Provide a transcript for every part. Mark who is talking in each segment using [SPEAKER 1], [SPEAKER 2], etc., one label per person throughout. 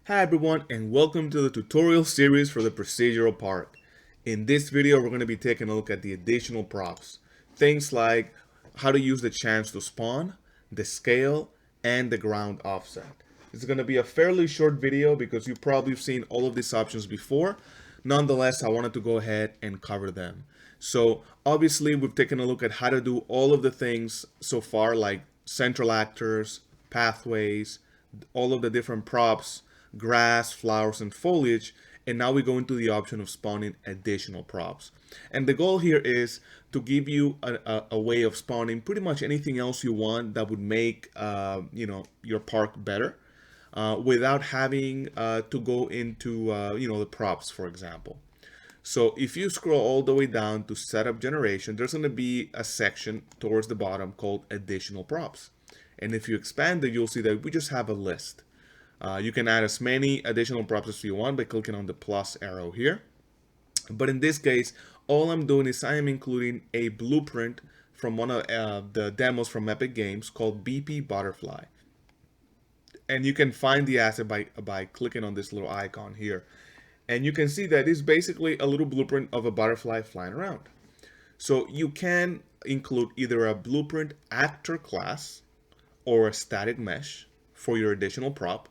[SPEAKER 1] Hi everyone, and welcome to the tutorial series for the procedural part. In this video we're going to be taking a look at the additional props. Things like how to use the chance to spawn, the scale, and the ground offset. It's going to be a fairly short video because you've probably seen all of these options before. Nonetheless, I wanted to go ahead and cover them. So obviously we've taken a look at how to do all of the things so far, like central actors, pathways, all of the different props, grass, flowers, and foliage. And now we go into the option of spawning additional props. And the goal here is to give you a way of spawning pretty much anything else you want that would make your park better, without having to go into the props, for example. So if you scroll all the way down to setup generation, there's going to be a section towards the bottom called additional props. And if you expand it, you'll see that we just have a list. You can add as many additional props as you want by clicking on the plus arrow here. But in this case, all I'm doing is I am including a blueprint from one of the demos from Epic Games called BP Butterfly. And you can find the asset by clicking on this little icon here. And you can see that it's basically a little blueprint of a butterfly flying around. So you can include either a blueprint actor class or a static mesh for your additional prop.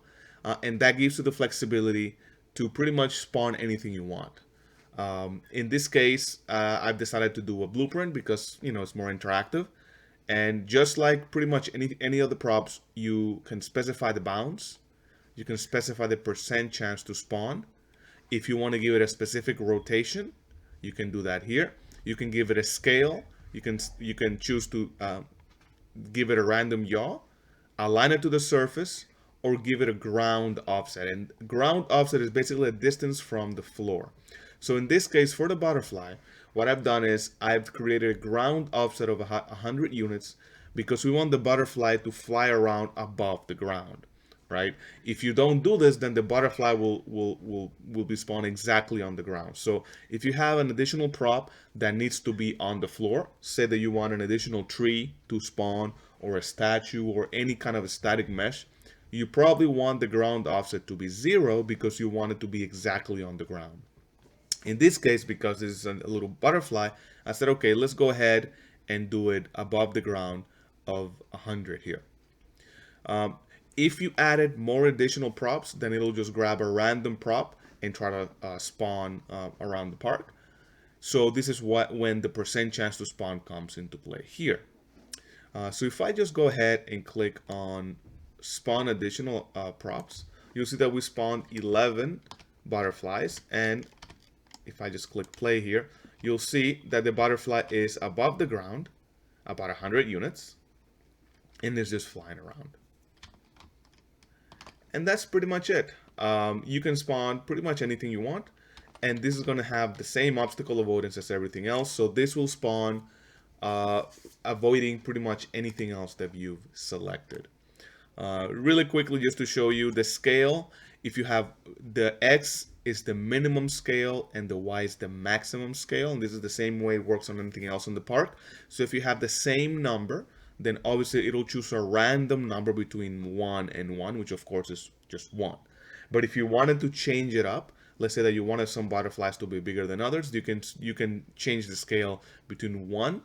[SPEAKER 1] And that gives you the flexibility to pretty much spawn anything you want. In this case, I've decided to do a blueprint because it's more interactive. And just like pretty much any other props, you can specify the bounds. You can specify the percent chance to spawn. If you want to give it a specific rotation, you can do that here. You can give it a scale. You can choose to give it a random yaw, align it to the surface, or give it a ground offset. And ground offset is basically a distance from the floor. So in this case, for the butterfly, what I've done is I've created a ground offset of 100 units because we want the butterfly to fly around above the ground, right? If you don't do this, then the butterfly will be spawned exactly on the ground. So if you have an additional prop that needs to be on the floor, say that you want an additional tree to spawn, or a statue, or any kind of a static mesh, you probably want the ground offset to be 0 because you want it to be exactly on the ground. In this case, because this is a little butterfly, I said, okay, let's go ahead and do it above the ground of 100 here. If you added more additional props, then it'll just grab a random prop and try to spawn around the park. So this is when the percent chance to spawn comes into play here. So if I just go ahead and click on spawn additional props, you'll see that we spawned 11 butterflies. And if I just click play here, you'll see that the butterfly is above the ground, about 100 units, and is just flying around. And that's pretty much it. You can spawn pretty much anything you want, and this is going to have the same obstacle avoidance as everything else. So this will spawn avoiding pretty much anything else that you've selected. Really quickly, just to show you the scale, if you have the X is the minimum scale and the Y is the maximum scale, and this is the same way it works on anything else in the park. So if you have the same number, then obviously it'll choose a random number between 1 and 1, which of course is just 1. But if you wanted to change it up, let's say that you wanted some butterflies to be bigger than others, you can change the scale between 1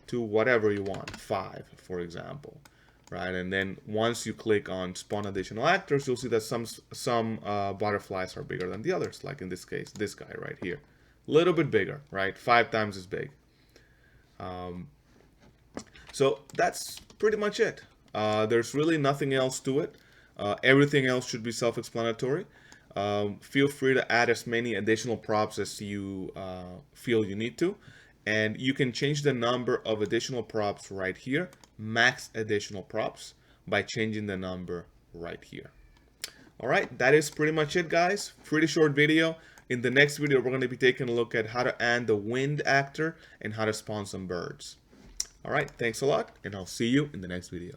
[SPEAKER 1] to whatever you want, 5 for example, right? And then once you click on spawn additional actors, you'll see that some butterflies are bigger than the others, like in this case this guy right here, a little bit bigger, right? 5 times as big. So that's pretty much it. There's really nothing else to it. Everything else should be self-explanatory. Feel free to add as many additional props as you feel you need to. And you can change the number of additional props right here, max additional props, by changing the number right here. All right, that is pretty much it, guys. Pretty short video. In the next video, we're going to be taking a look at how to add the wind actor and how to spawn some birds. All right, thanks a lot, and I'll see you in the next video.